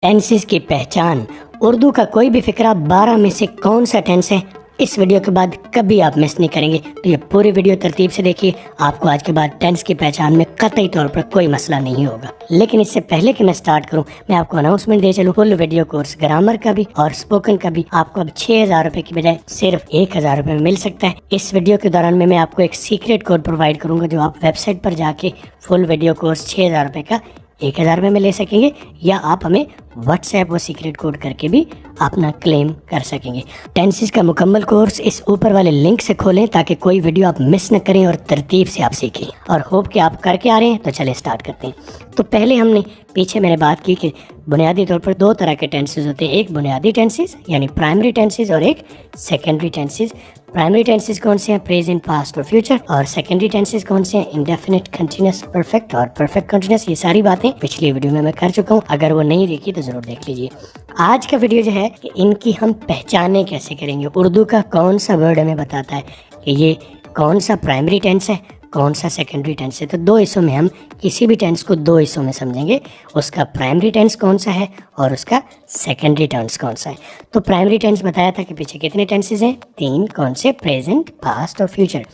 Tenses की पहचान। उर्दू का कोई भी फिक्रा 12 में से कौन सा टेंस है, इस वीडियो के बाद कभी आप मिस नहीं करेंगे। तो ये पूरी वीडियो तरतीब से देखिए, आपको आज के बाद टेंस की पहचान में कतई तौर पर कोई मसला नहीं होगा। लेकिन इससे पहले कि मैं स्टार्ट करूं, मैं आपको अनाउंसमेंट दे चलूं, फुल वीडियो कोर्स ग्रामर का भी और स्पोकन का भी आपको अब 6000 रुपए की बजाय सिर्फ 1000 रुपए में मिल सकता है। इस वीडियो के दौरान में मैं आपको एक सीक्रेट कोड प्रोवाइड करूंगा, जो आप वेबसाइट पर जाके फुल वीडियो कोर्स 6000 रुपए का 1000 रुपये में ले सकेंगे, या आप हमें व्हाट्सएप वो सीक्रेट कोड करके भी अपना क्लेम कर सकेंगे। टेंसेस का मुकम्मल कोर्स इस ऊपर वाले लिंक से खोलें ताकि कोई वीडियो आप मिस न करें और तरतीब से आप सीखें। और होप कि आप करके आ रहे हैं, तो चले स्टार्ट करते हैं। तो पहले हमने पीछे मैंने बात की कि बुनियादी तौर पर दो तरह के टेंसेस होते हैं, एक बुनियादी टेंसेस यानी प्राइमरी टेंसेस और एक सेकेंडरी टेंसेस। प्राइमरी टेंसेस कौन से हैं? प्रेजेंट, पास्ट और फ्यूचर। और सेकेंडरी टेंसेस कौन से हैं? इंडेफिनिट, कंटिन्यूअस, परफेक्ट और परफेक्ट कंटिन्यूअस। ये सारी बातें पिछली वीडियो में मैं कर चुका हूँ, अगर वो नहीं देखी तो जरूर देख लीजिए। आज का वीडियो जो है कि इनकी हम पहचाने कैसे करेंगे। उर्दू का कौन सा वर्ड हमें बताता है कि ये कौन सा प्राइमरी टेंस है, कौन सा सेकेंडरी टेंस है। तो दो हिस्सों में हम किसी भी टेंस को दो हिस्सों में समझेंगे, उसका प्राइमरी टेंस कौन सा है और उसका सेकेंडरी टेंस कौन सा है। तो प्राइमरी टेंस बताया था कि पीछे कितने टेंसेस हैं? 3। कौन से? प्रेजेंट, पास्ट और फ्यूचर।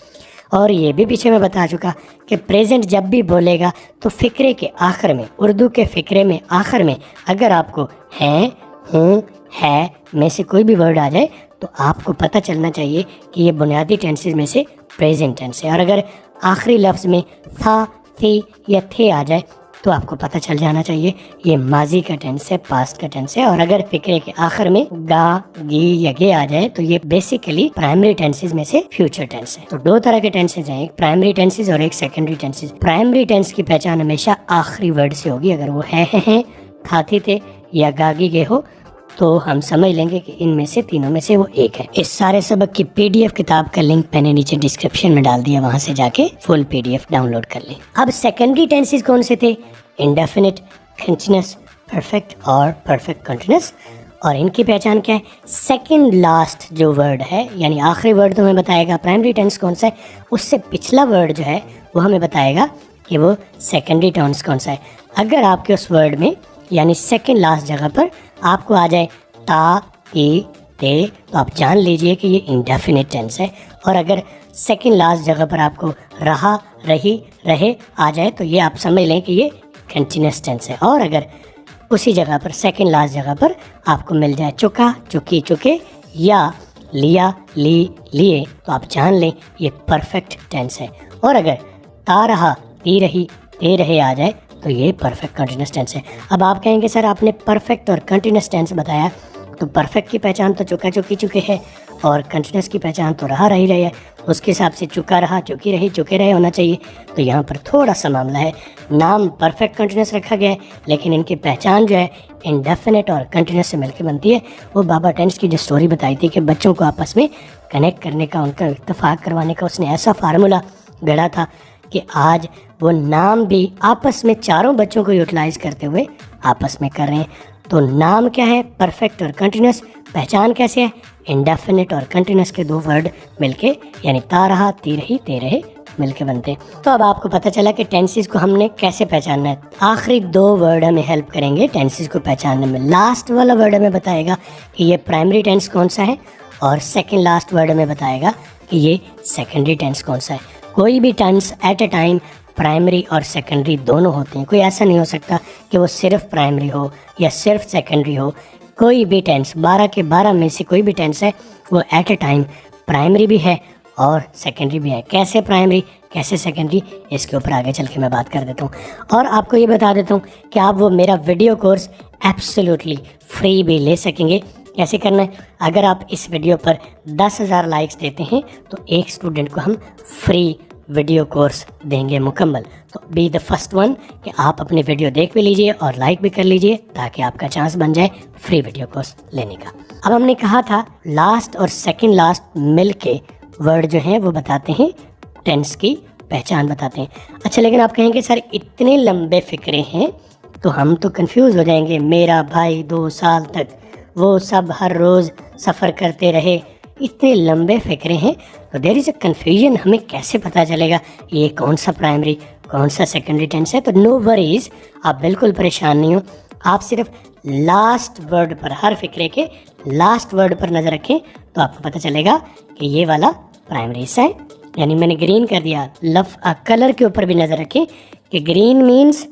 और ये भी पीछे मैं बता चुका कि प्रेजेंट जब भी बोलेगा तो फिक्रे के आखिर में, उर्दू के फिक्रे में आखिर में अगर आपको हैं, हूँ, है में से कोई भी वर्ड आ जाए तो आपको पता चलना चाहिए कि ये बुनियादी टेंसेस में से प्रेजेंट टेंस है। और अगर आखिरी लफ्ज़ में था, थी या थे आ जाए तो आपको पता चल जाना चाहिए ये माजी का टेंस है, पास्ट का टेंस है। और अगर फिक्रे के आखिर में गा, गी या गे आ जाए तो ये बेसिकली प्राइमरी टेंसेस में से फ्यूचर टेंस है। तो दो तरह के टेंसेस हैं, एक प्राइमरी टेंसेस और एक सेकेंडरी टेंसेस। प्राइमरी टेंस की पहचान हमेशा आखिरी वर्ड से होगी। अगर वो है, था, थी, थे या गागी गे हो तो हम समझ लेंगे कि इनमें से तीनों में से वो एक है। इस सारे सबक की PDF किताब का लिंक मैंने नीचे डिस्क्रिप्शन में डाल दिया, वहां से जाके फुल PDF डाउनलोड कर लें। अब सेकेंडरी टेंसेस कौन से थे? इंडेफिनिट, कंटीन्यूअस, परफेक्ट और परफेक्ट कंटीन्यूअस। और इनकी पहचान क्या है? सेकेंड लास्ट जो वर्ड है, यानी आखिरी वर्ड तो हमें बताएगा प्राइमरी टेंस कौन सा है, उससे पिछला वर्ड जो है वो हमें बताएगा कि वो सेकेंडरी टेंस कौन सा है। अगर आपके उस वर्ड में यानी सेकेंड लास्ट जगह पर आपको आ जाए ता, ती, ते, तो आप जान लीजिए कि ये इंडेफिनिट टेंस है। और अगर सेकेंड लास्ट जगह पर आपको रहा, रही, रहे आ जाए तो ये आप समझ लें कि ये कंटिन्यूअस टेंस है। और अगर उसी जगह पर सेकेंड लास्ट जगह पर आपको मिल जाए चुका, चुकी, चुके या लिया, ली, लिए, तो आप जान लें ये परफेक्ट टेंस है। और अगर ता रहा, ती रही, ते रहे आ जाए तो ये परफेक्ट कंटिन्यूअस टेंस है। अब आप कहेंगे सर आपने परफेक्ट और कंटिन्यूअस टेंस बताया, तो परफेक्ट की पहचान तो चुका, चुकी, चुके है और कंटिन्यूअस की पहचान तो रहा, रही, रहे है। उसके हिसाब से चुका रहा, चुकी रही, चुके रहे होना चाहिए। तो यहाँ पर थोड़ा सा मामला है, नाम परफेक्ट कंटिन्यूअस रखा गया है लेकिन इनकी पहचान जो है इंडेफिनिट और कंटिन्यूअस से मिलकर बनती है। वो बाबा टेंस की जो स्टोरी बताई थी कि बच्चों को आपस में कनेक्ट करने का, उनका इत्तेफाक करवाने का उसने ऐसा फार्मूला गढ़ा था कि आज वो नाम भी आपस में चारों बच्चों को यूटिलाइज करते हुए आपस में कर रहे हैं। तो नाम क्या है? परफेक्ट और कंटिन्यूअस। पहचान कैसे है? इंडेफिनिट और कंटिन्यूअस के दो वर्ड मिलके यानी ता रहा, ती रही, ते रहे मिलके बनते हैं। तो अब आपको पता चला कि टेंसेस को हमने कैसे पहचानना है। आखिरी दो वर्ड हमें हेल्प करेंगे टेंसेस को पहचानने में। लास्ट वाला वर्ड हमें बताएगा कि ये प्राइमरी टेंस कौन सा है और सेकेंड लास्ट वर्ड हमें बताएगा कि ये सेकेंडरी टेंस कौन सा है। कोई भी tense at a time primary और सेकेंडरी दोनों होते हैं। कोई ऐसा नहीं हो सकता कि वो सिर्फ प्राइमरी हो या सिर्फ सेकेंडरी हो। कोई भी टेंस 12 के 12 में से कोई भी टेंस है वो एट ए टाइम प्राइमरी भी है और सेकेंडरी भी है। कैसे प्राइमरी, कैसे सेकेंडरी, इसके ऊपर आगे चल के मैं बात कर देता हूँ। और आपको ये बता देता हूँ कि आप वो मेरा वीडियो कोर्स एब्सोल्युटली फ्री भी ले सकेंगे। कैसे करना है? अगर आप इस वीडियो पर 10,000 लाइक्स देते हैं तो एक स्टूडेंट को हम फ्री वीडियो कोर्स देंगे मुकम्मल। तो बी द फर्स्ट वन कि आप अपनी वीडियो देख भी लीजिए और लाइक भी कर लीजिए ताकि आपका चांस बन जाए फ्री वीडियो कोर्स लेने का। अब हमने कहा था लास्ट और सेकंड लास्ट मिल के वर्ड जो हैं वो बताते हैं टेंस की पहचान बताते हैं। अच्छा, लेकिन आप कहेंगे सर इतने लंबे फिक्रे हैं तो हम तो कंफ्यूज हो जाएंगे। मेरा भाई 2 साल तक वो सब हर रोज़ सफ़र करते रहे, इतने लंबे फिक्रे हैं तो देयर इज़ अ कन्फ्यूजन। हमें कैसे पता चलेगा ये कौन सा प्राइमरी कौन सा सेकेंडरी टेंस है? तो नो वरीज, आप बिल्कुल परेशान नहीं हो। आप सिर्फ लास्ट वर्ड पर, हर फिक्रे के लास्ट वर्ड पर नज़र रखें तो आपको पता चलेगा कि ये वाला प्राइमरी हिस्सा है। यानी मैंने ग्रीन कर दिया, कलर के ऊपर भी नज़र रखें कि ग्रीन मीन्स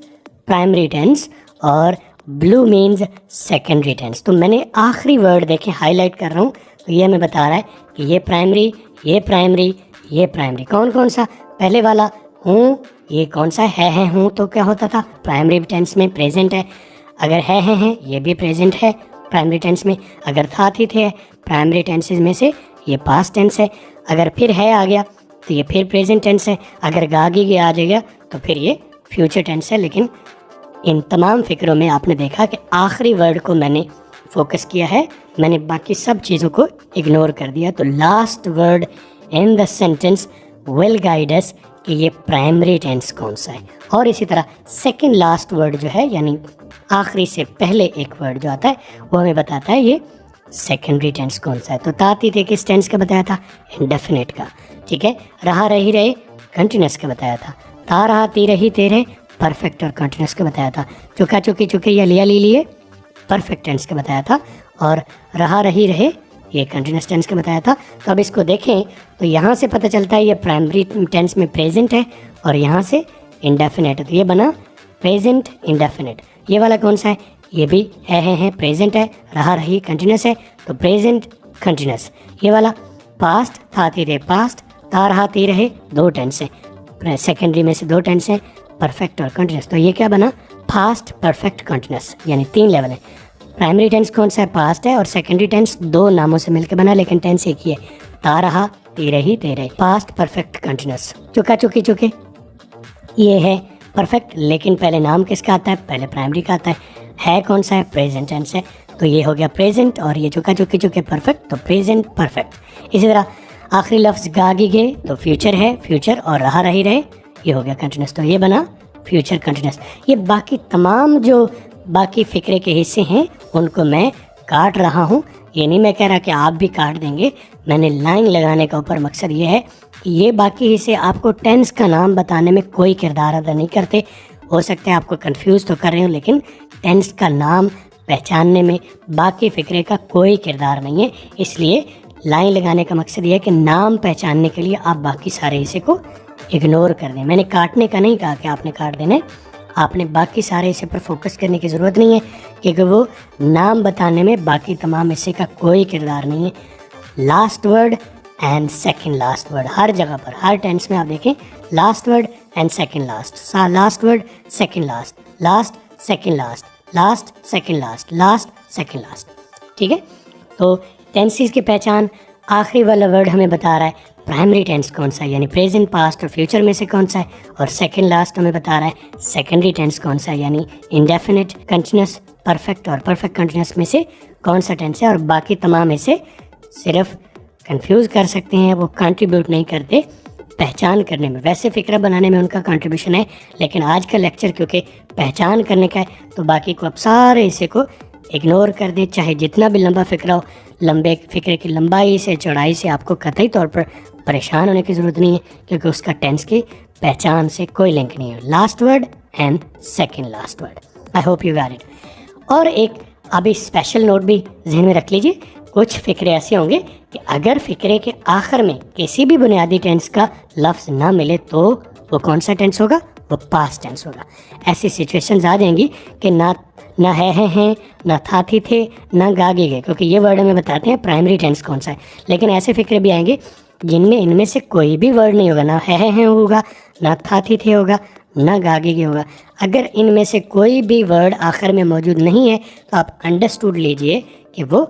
प्राइमरी टेंस और ब्लू मीन्स सेकेंडरी टेंस। तो मैंने आखिरी वर्ड देखें, हाईलाइट कर रहा हूँ, तो ये हमें बता रहा है कि ये प्राइमरी, ये प्राइमरी, ये प्राइमरी। कौन कौन सा? पहले वाला हूँ, ये कौन सा है हूँ, तो क्या होता था? प्राइमरी टेंस में प्रेजेंट है। अगर है ये भी प्रेजेंट है प्राइमरी टेंस में। अगर था थी थे प्राइमरी टेंसेज में से ये पास्ट टेंस है। अगर फिर है आ गया तो ये फिर प्रेजेंट टेंस है। अगर गागी के आ जाएगा तो फिर ये फ्यूचर टेंस है। लेकिन इन तमाम फिक्रों में आपने देखा कि आखिरी वर्ड को मैंने फोकस किया है, मैंने बाकी सब चीज़ों को इग्नोर कर दिया। तो last word in the sentence will guide us कि ये प्राइमरी टेंस कौन सा है। और इसी तरह सेकंड लास्ट वर्ड जो है, यानी आखिरी से पहले एक वर्ड जो आता है, वो हमें बताता है ये सेकेंडरी टेंस कौन सा है। तो ताती थे किस टेंस का बताया था? इंडेफिनिट का। ठीक है। रहा रही रहे कंटिन्यूस का बताया था। ता रहा ती रही तेरे परफेक्ट और कंटिन्यूस का बताया था। चुका चुकी चुके या लिया ली लिए परफेक्ट टेंस का बताया था। और रहा रही रहे ये कंटिन्यूस टेंस का बताया था। तो अब इसको देखें तो यहाँ से पता चलता है ये प्राइमरी टेंस में प्रेजेंट है और यहाँ से इंडेफिनिट है। तो ये बना प्रेजेंट इंडेफिनिट। ये वाला कौन सा है? ये भी है प्रेजेंट है। रहा रही कंटिन्यूस है तो प्रेजेंट कंटिन्यूस। ये वाला पास्ट था ती रहे पास्ट, ता रहा ती रहे दो टेंस है, सेकेंडरी में से दो टेंस है, परफेक्ट और कंटिन्यूस। तो ये क्या बना? Past perfect continuous. यानी 3 लेवल है। प्राइमरी टेंस कौन सा है? पास्ट है। और सेकेंडरी टेंस 2 नामों से मिलकर बना, लेकिन टेंस एक ही है। ता रहा ती रही तेरे, पास्ट परफेक्ट कंटिन्यूस। चुका चुकी चुके ये है परफेक्ट, लेकिन पहले नाम किसका आता है? पहले प्राइमरी का आता है कौन सा है? प्रेजेंट टेंस है। तो ये हो गया प्रेजेंट। और ये चुका चुकी चुके परफेक्ट, तो प्रेजेंट परफेक्ट। इसी तरह आखिरी लफ्ज़ गागी गे तो फ्यूचर है, फ्यूचर। और रहा रही रहे ये हो गया कंटिन्यूस, तो ये बना फ्यूचर कंटिन्यूस। ये बाकी तमाम जो बाकी फिक्रे के हिस्से हैं उनको मैं काट रहा हूँ। ये नहीं मैं कह रहा कि आप भी काट देंगे। मैंने लाइन लगाने का ऊपर मकसद ये है कि ये बाकी हिस्से आपको टेंस का नाम बताने में कोई किरदार अदा नहीं करते। हो सकता है आपको कंफ्यूज तो कर रहे हो, लेकिन टेंस का नाम पहचानने में बाकी फिक्रे का कोई किरदार नहीं है। इसलिए लाइन लगाने का मकसद ये है कि नाम पहचानने के लिए आप बाकी सारे हिस्से को इग्नोर कर दें। मैंने काटने का नहीं कहा कि आपने काट देना है, आपने बाकी सारे हिस्से पर फोकस करने की ज़रूरत नहीं है, क्योंकि वो नाम बताने में बाकी तमाम हिस्से का कोई किरदार नहीं है। Last word and second last word हर जगह पर, हर टेंस में आप देखें last word and second last, last word second last, last second last, last second last, last second last. ठीक है। तो टेंसेस की पहचान, आखिरी वाला वर्ड हमें बता रहा है प्राइमरी टेंस कौन सा है, यानी प्रेजेंट पास्ट और फ्यूचर में से कौन सा है। और सेकंड लास्ट हमें बता रहा है सेकेंडरी टेंस कौन सा है, यानी इंडेफिनिट, कंटिन्यूस, परफेक्ट और परफेक्ट कंटिन्यूस में से कौन सा टेंस है। और बाकी तमाम इसे सिर्फ कंफ्यूज कर सकते हैं, वो कंट्रीब्यूट नहीं करते पहचान करने में। वैसे फ़िक्रा बनाने में उनका कंट्रीब्यूशन है, लेकिन आज का लेक्चर क्योंकि पहचान करने का है तो बाकी को अब सारे हिस्से को इग्नोर कर दे। चाहे जितना भी लंबा फ़िक्रा हो, लंबे फ़िक्रे की लंबाई से चौड़ाई से आपको कतई तौर पर परेशान होने की ज़रूरत नहीं है, क्योंकि उसका टेंस की पहचान से कोई लिंक नहीं है। Last word and second last word. I hope you got it. और एक अभी स्पेशल नोट भी जहन में रख लीजिए, कुछ फ़िक्रे ऐसे होंगे कि अगर फ़िक्रे के आखिर में किसी भी बुनियादी टेंस का लफ्ज़ ना मिले तो वो कौन सा टेंस होगा? वो पास्ट टेंस होगा। ऐसी सिचुएशंस आ जाएंगी कि ना है, ना था थी थे, ना गागे गए, क्योंकि ये वर्ड हमें बताते हैं प्राइमरी टेंस कौन सा है। लेकिन ऐसे फ़िक्रे भी आएंगे जिनमें इनमें से कोई भी वर्ड नहीं होगा, ना है होगा, ना था थी थे होगा, ना गागे गए होगा। अगर इनमें से कोई भी वर्ड आखिर में मौजूद नहीं है तो आप अंडरस्टूड लीजिए कि वो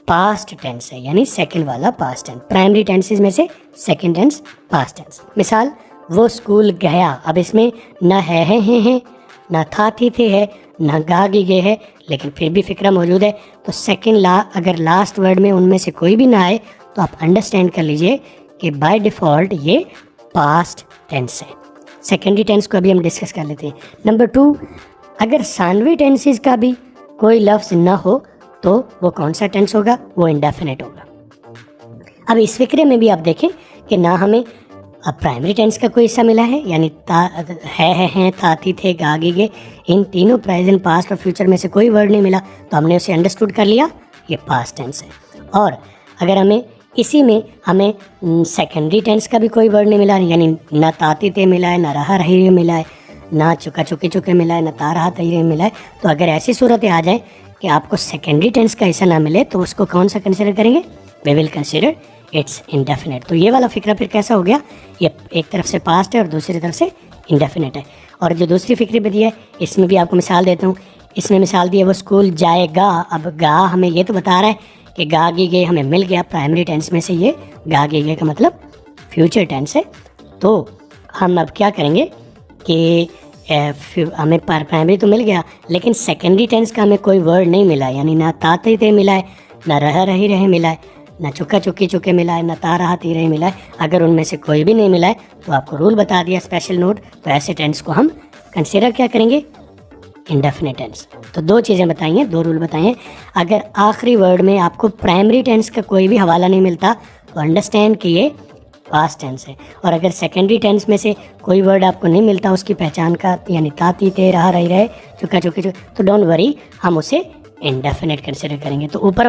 पास्ट टेंस है, यानी सेकंड वाला पास्ट टेंस। प्राइमरी टेंसेस में से सेकंड टेंस पास्ट टेंस। मिसाल, वो स्कूल गया, अब इसमें ना है, ना था थी थे है, ना गागे गए है, लेकिन फिर भी फ़िक्रा मौजूद है। तो सेकंड अगर लास्ट वर्ड में उनमें से कोई भी ना आए तो आप अंडरस्टैंड कर लीजिए कि बाय डिफ़ॉल्ट ये पास्ट टेंस है। सेकेंडरी टेंस को अभी हम डिस्कस कर लेते हैं। नंबर 2, अगर सानवी टेंसेस का भी कोई लफ्ज़ ना हो तो वो कौन सा टेंस होगा? वो इंडेफिनिट होगा। अब इस फिक्रे में भी आप देखें कि ना हमें अब प्राइमरी टेंस का कोई हिस्सा मिला है, यानी हैं, था, थी, थे, गा, गी, गे, इन तीनों प्रेजेंट, पास्ट और फ्यूचर में से कोई वर्ड नहीं मिला, तो हमने उसे अंडरस्टूड कर लिया, ये पास्ट टेंस है। और अगर हमें इसी में हमें सेकेंडरी टेंस का भी कोई वर्ड नहीं मिला, यानी ना ताती थे मिला है, ना रहा रही मिला है, ना चुका चुके चुके मिला है, ना ता रहा तही मिला है, तो अगर ऐसी सूरत आ जाए कि आपको सेकेंडरी टेंस का हिस्सा ना मिले, तो उसको कौन सा कंसिडर करेंगे? We will consider its indefinite. तो ये वाला फिक्रा फिर कैसा हो गया? ये एक तरफ से पास्ट है और दूसरी तरफ से इंडेफिनेट है। और जो दूसरी फिक्री बदी है, इसमें भी आपको मिसाल देता हूँ। इसमें मिसाल दी है वो स्कूल जाएगा। अब गा हमें ये तो बता रहा है कि गा गी गे हमें मिल गया प्राइमरी टेंस में से, ये गा गी गे का मतलब फ्यूचर टेंस है। तो हम अब क्या करेंगे कि हमें प्राइमरी तो मिल गया, लेकिन सेकेंडरी टेंस का हमें कोई वर्ड नहीं मिला, यानी ना ताते थे मिला है, ना रह रही रहे मिला है, ना चुका चुकी चुके मिला है, ना ता रहा ती रहे मिला है। अगर उनमें से कोई भी नहीं मिला है तो आपको रूल बता दिया, स्पेशल नोट। तो ऐसे टेंस को हम कंसिडर क्या करेंगे? Indefinite tense. तो दो चीज़ें बताई हैं, दो रूल बताए हैं। अगर आखिरी वर्ड में आपको प्राइमरी टेंस का कोई भी हवाला नहीं मिलता तो अंडरस्टैंड कि ये पास्ट टेंस है। और अगर सेकेंडरी टेंस में से कोई वर्ड आपको नहीं मिलता उसकी पहचान का, यानी ताती थे, रहा रही रहे, चुका चुके चुके, तो डोंट वरी, हम उसे इंडेफिनेट कंसिडर करेंगे। तो ऊपर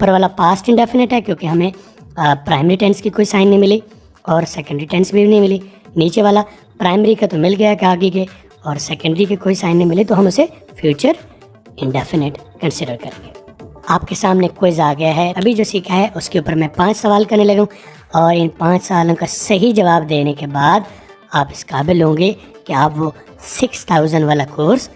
वाला पास्ट इंडेफिनेट है क्योंकि हमें प्राइमरी टेंस की कोई साइन नहीं मिली और सेकेंडरी टेंस भी नहीं मिली। नीचे वाला प्राइमरी का तो मिल गया कि आगे के, और सेकेंडरी के कोई साइन नहीं मिले, तो हम उसे फ्यूचर इंडेफिनेट कंसिडर करेंगे। आपके सामने क्विज आ गया है। अभी जो सीखा है उसके ऊपर मैं 5 सवाल करने लगा हूँ, और इन 5 सवालों का सही जवाब देने के बाद आप इस काबिल होंगे कि आप वो 6000 वाला कोर्स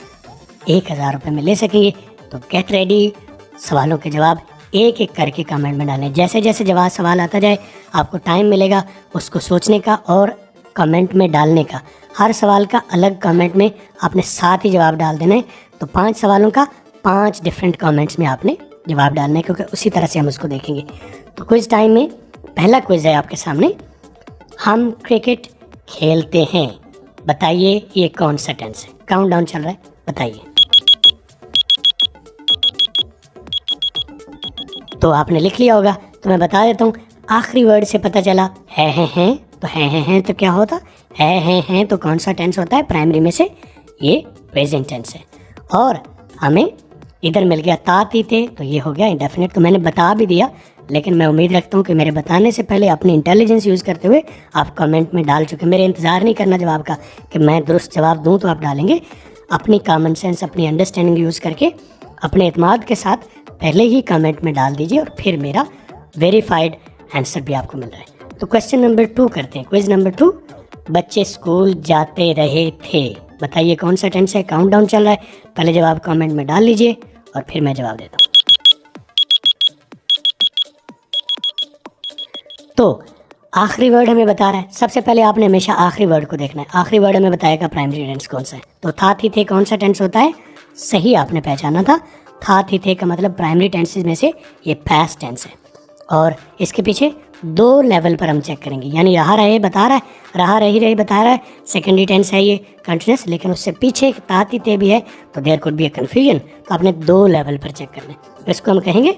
1000 रुपये में ले सकेंगे। तो गेट रेडी, सवालों के जवाब एक एक करके कमेंट में डालें। जैसे जैसे जवाब सवाल आता जाए आपको टाइम मिलेगा उसको सोचने का और कमेंट में डालने का। हर सवाल का अलग कमेंट में आपने साथ ही जवाब डाल देना है। तो 5 सवालों का 5 डिफरेंट कमेंट्स में आपने जवाब डालना है, क्योंकि उसी तरह से हम उसको देखेंगे। तो क्विज टाइम में पहला क्विज है आपके सामने। हम क्रिकेट खेलते हैं, बताइए ये कौन सा टेंस है? काउंटडाउन चल रहा है, बताइए। तो आपने लिख लिया होगा, तो मैं बता देता हूँ। आखिरी वर्ड से पता चला हैं, तो हैं तो क्या होता है? तो कौन सा टेंस होता है? प्राइमरी में से ये प्रेजेंट टेंस है। और हमें इधर मिल गया ताती थे, तो ये हो गया इंडेफिनेट। तो मैंने बता भी दिया, लेकिन मैं उम्मीद रखता हूँ कि मेरे बताने से पहले अपनी इंटेलिजेंस यूज़ करते हुए आप कमेंट में डाल चुके। मेरे इंतज़ार नहीं करना जवाब का कि मैं दुरुस्त जवाब दूँ तो आप डालेंगे। अपनी कॉमन सेंस, अपनी अंडरस्टैंडिंग यूज़ करके अपने इत्मीनान के साथ पहले ही कमेंट में डाल दीजिए, और फिर मेरा वेरीफाइड आंसर भी आपको मिल रहा है। तो क्वेश्चन नंबर 2 करते हैं। क्विज नंबर 2, बच्चे स्कूल जाते रहे थे, बताइए कौन सा टेंस है? काउंटडाउन चल रहा है, पहले जवाब कमेंट में डाल लीजिए और फिर मैं जवाब देता हूँ। तो आखिरी वर्ड हमें बता रहा है। सबसे पहले आपने हमेशा आखिरी वर्ड को देखना है। आखिरी वर्ड हमें बताएगा प्राइमरी टेंस कौन सा है। तो था थी थे कौन सा टेंस होता है? सही आपने पहचाना था थी थे का मतलब प्राइमरी टेंसेस में से ये पास्ट टेंस है। और इसके पीछे 2 लेवल पर हम चेक करेंगे, यानी रहा रहे बता रहा है, रहा रही रही बता रहा है, सेकेंडरी टेंस है ये कंटिन्यूस, लेकिन उससे पीछे ताती थे भी है, तो there could be a confusion. तो आपने 2 लेवल पर चेक करना है। तो इसको हम कहेंगे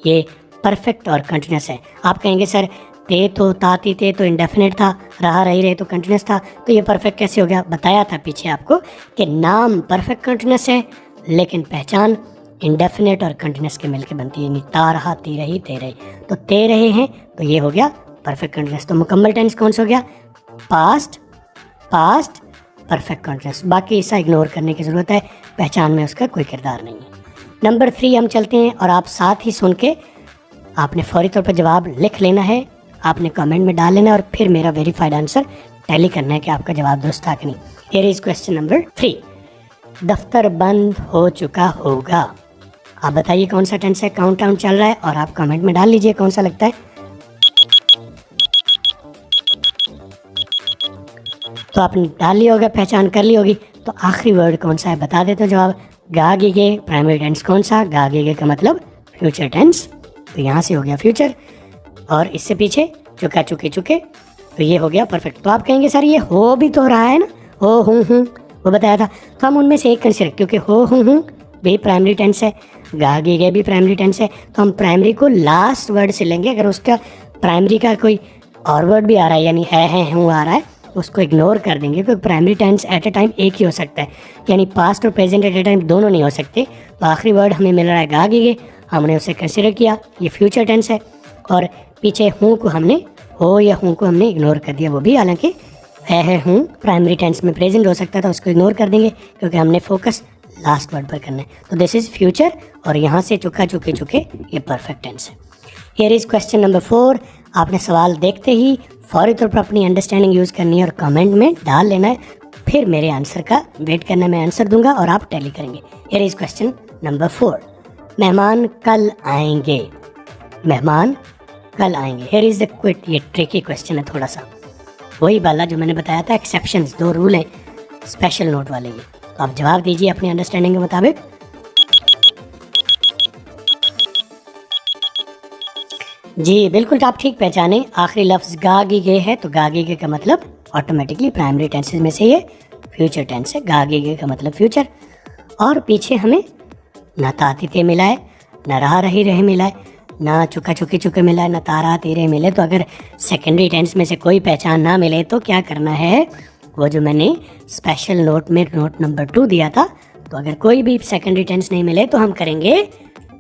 ये परफेक्ट और कंटिन्यूस है। आप कहेंगे सर ते तो ताती थे तो इंडेफिनेट था, रहा रही रहे तो कंटिन्यूस था, तो ये परफेक्ट कैसे हो गया? बताया था पीछे आपको कि नाम परफेक्ट कंटिन्यूस है, लेकिन पहचान इंडेफिनेट और कंटिन्यूस के मिलके बनती है, यानी ता रहा ती रही ते रही। तो ते रहे हैं तो ये हो गया परफेक्ट कंटिन्यूस। तो मुकम्मल टेंस कौन सा हो गया? Past perfect continuous. बाकी ऐसा इग्नोर करने की ज़रूरत है, पहचान में उसका कोई किरदार नहीं है। नंबर 3 हम चलते हैं, और आप साथ ही सुन के आपने फौरी तौर पर जवाब लिख लेना है, आपने कमेंट में डाल लेना है, और फिर मेरा वेरीफाइड आंसर टैली करना है कि आपका जवाब दुरुस्त था कि नहीं। हियर इज क्वेश्चन नंबर 3, दफ्तर बंद हो चुका होगा, आप बताइए कौन सा टेंस है? काउंटडाउन चल रहा है और आप कमेंट में डाल लीजिए कौन सा लगता है। तो आपने डाल लिया होगा, पहचान कर ली होगी। तो आखिरी वर्ड कौन सा है? बता देते हो जवाब। गा गे गे, प्राइमरी टेंस कौन सा? गा गे गे का मतलब फ्यूचर टेंस, तो यहाँ से हो गया फ्यूचर। और इससे पीछे चुका चुके चुके, तो ये हो गया परफेक्ट। तो आप कहेंगे सर ये हो भी तो रहा है ना, हो हूँ वो बताया था, तो हम उनमें से एक कंसिडर, क्योंकि हो हूँ भी प्राइमरी टेंस है, गा गे गे भी प्राइमरी टेंस है, तो हम प्राइमरी को लास्ट वर्ड से लेंगे। अगर उसका प्राइमरी का कोई और वर्ड भी आ रहा है, यानी है हूँ आ रहा है, उसको इग्नोर कर देंगे क्योंकि primary tense at a time एक ही हो सकता है, यानी पास्ट और प्रेजेंट एट ए टाइम दोनों नहीं हो सकते। तो आखिरी वर्ड हमें मिल रहा है गागेगे, हमने उसे कंसिडर किया, ये फ्यूचर टेंस है। और पीछे हूँ को हमने हो या हूँ को हमने इग्नोर कर दिया, वो भी हालांकि है हूँ प्राइमरी टेंस में प्रेजेंट हो सकता था, उसको इग्नोर कर देंगे क्योंकि हमने फोकस लास्ट वर्ड पर करना है। तो दिस इज़ फ्यूचर और यहाँ से चुका चुके चुके ये परफेक्ट टेंस है। Here is question number 4। आपने सवाल देखते ही फौरी तौर पर अपनी अंडरस्टैंडिंग यूज़ करनी है और कमेंट में डाल लेना है, फिर मेरे आंसर का वेट करना, मैं आंसर दूंगा और आप टैली करेंगे। Here is question number 4। मेहमान कल आएंगे, मेहमान कल आएंगे। हियर इज़ द क्विट, ये ट्रिकी क्वेश्चन है थोड़ा सा, वही वाला जो मैंने बताया था, एक्सेप्शंस, 2 रूल हैं स्पेशल नोट वाले। ये तो आप जवाब दीजिए अपनी अंडरस्टैंडिंग के मुताबिक। जी बिल्कुल, आप ठीक पहचाने, आखिरी लफ्ज़ गागीगे है, तो गागीगे का मतलब ऑटोमेटिकली प्राइमरी टेंसेज में से ये फ्यूचर टेंस है। गागीगे का मतलब फ्यूचर, और पीछे हमें ना तातीते मिला है, ना रहा रही रहे मिला है, ना चुका चुकी चुके मिला है, ना तारा तीरे मिले। तो अगर सेकेंडरी टेंस में से कोई पहचान ना मिले तो क्या करना है, वो जो मैंने स्पेशल नोट में नोट नंबर 2 दिया था, तो अगर कोई भी सेकेंडरी टेंस नहीं मिले तो हम करेंगे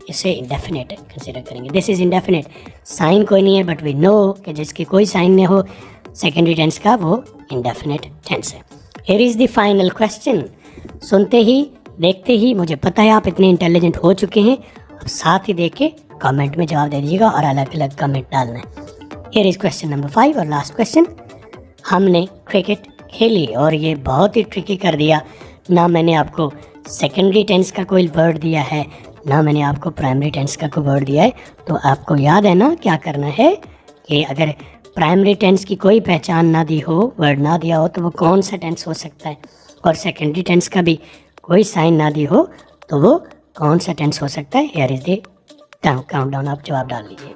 इसे इंडेफिनेट कंसिडर करेंगे। दिस इज़ इंडेफिनेट, साइन कोई नहीं है बट वी नो कि जिसकी कोई साइन नहीं हो सेकेंडरी टेंस का, वो इंडेफिनेट टेंस है। Here is the final question. सुनते ही देखते ही मुझे पता है आप इतने इंटेलिजेंट हो चुके हैं, अब साथ ही देख के कमेंट में जवाब दे दीजिएगा और अलग अलग कमेंट डालना है। हियर इज़ क्वेश्चन नंबर 5 और लास्ट क्वेश्चन। हमने क्रिकेट खेली, और ये बहुत ही ट्रिकी कर दिया, ना मैंने आपको सेकेंडरी टेंस का कोई वर्ड दिया है, ना मैंने आपको प्राइमरी टेंस का कोई वर्ड दिया है। तो आपको याद है ना क्या करना है कि अगर प्राइमरी टेंस की कोई पहचान ना दी हो, वर्ड ना दिया हो, तो वो कौन सा टेंस हो सकता है, और सेकेंडरी टेंस का भी कोई साइन ना दी हो तो वो कौन सा टेंस हो सकता है। हियर इज़ द काउंटडाउन, आप जवाब डाल लीजिए।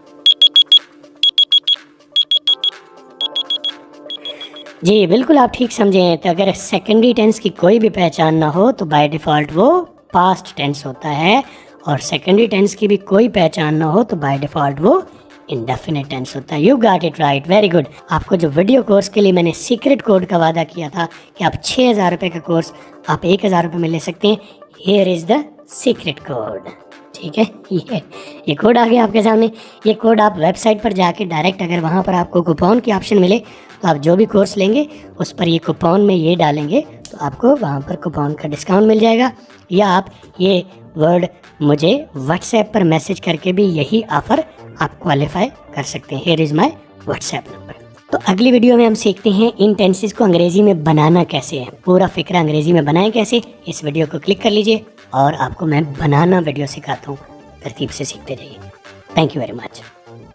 जी बिल्कुल, आप ठीक समझे हैं। तो अगर सेकेंडरी टेंस की कोई भी पहचान ना हो तो बाय डिफ़ॉल्ट वो पास्ट टेंस होता है, और सेकेंडरी टेंस की भी कोई पहचान ना हो तो बाय डिफ़ॉल्ट वो इंडेफिनिट टेंस होता है। You got it right, very good. आपको जो वीडियो कोर्स के लिए मैंने सीक्रेट कोड का वादा किया था कि आप 6000 रुपये का कोर्स आप 1000 रुपये में ले सकते हैं, here is the secret code. ठीक है, ये कोड आ गया आपके सामने। ये कोड आप वेबसाइट पर जाके डायरेक्ट, अगर वहाँ पर आपको कूपन की ऑप्शन मिले तो आप जो भी कोर्स लेंगे उस पर ये कूपन में ये डालेंगे तो आपको वहाँ पर कूपन का डिस्काउंट मिल जाएगा, या आप ये वर्ड मुझे व्हाट्सएप पर मैसेज करके भी यही ऑफ़र आप क्वालिफाई कर सकते हैं। Here is my WhatsApp number. तो अगली वीडियो में हम सीखते हैं इन टेंसेस को अंग्रेज़ी में बनाना कैसे है, पूरा फ़िक्रा अंग्रेज़ी में बनाएं कैसे। इस वीडियो को क्लिक कर लीजिए और आपको मैं बनाना वीडियो सिखाता हूँ, तरतीब से सीखते जाइए। Thank you very much.